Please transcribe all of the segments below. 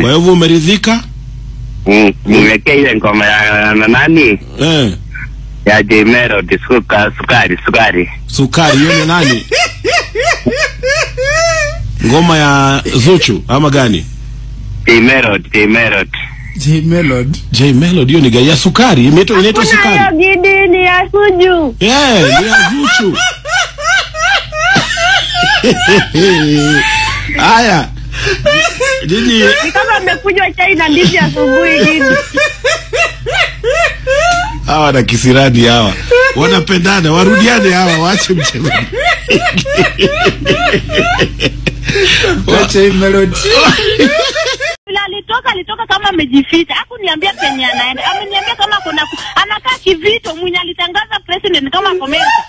Kwa hivyo umeridhika? Nimeweka ile ngoma ya nani? Ya J Melody, sukari. Sukari hiyo ni nani? Ngoma ya Zuchu ama gani? J Melody. J Melody hiyo ni gani? Ya sukari, inaitwa sukari. Hayo Gidi ni ya Suju. Ni ya Zuchu. Haya. Gidi. Ni kama amekunywa chai na ndizi asubuhi Gidi. Hawa na kisirani hawa. Wanapendana, warudiane hawa, waache mchezo. Wacha Melody. Alitoka kama amejificha. Hakuniambia penye anaenda. Ameniambia kama kuna anakaa kivito mwenye alitangaza president kama Amerika.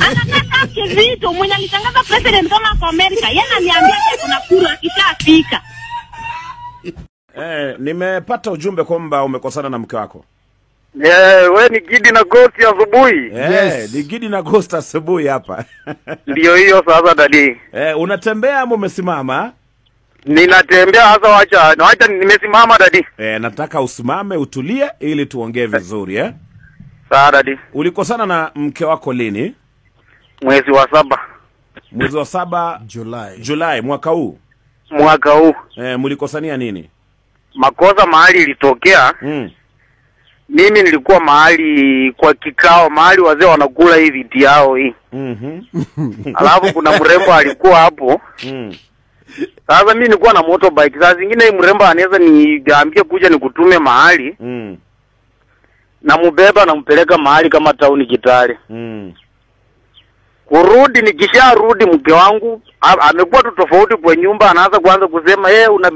Anakaa kivito mwenye alitangaza president kama Amerika. Yeye ananiambia kuna kura ikishafika. Nimepata ujumbe kwamba umekosana na mke wako. Wewe ni Gidi na Ghost asubuhi. Yes, ni Gidi na Ghost asubuhi hapa. Ndio hiyo sasa dadi. Unatembea ama umesimama? Ninatembea hasa, wacha nimesimama dadi. Nataka usimame utulie ili tuongee vizuri Sawa dadi. Ulikosana na mke wako lini? Mwezi wa 7. Mwezi wa 7 Julai mwaka huu. Mlikosania nini? Makosa mahali ilitokea. Mimi nilikuwa mahali kwa kikao, mahali wazee wanakula hii viti yao hii. Alafu kuna mrembo alikuwa hapo. Sasa mimi nilikuwa na motorbike. Sasa zingine hii mrembo anaweza niambie kuja nikutume mahali. Na mbeba na mpeleka mahali kama town Kitale. Kurudi nikisharudi mke wangu amekuwa tu tofauti kwa nyumba, anaanza kuanza kusema una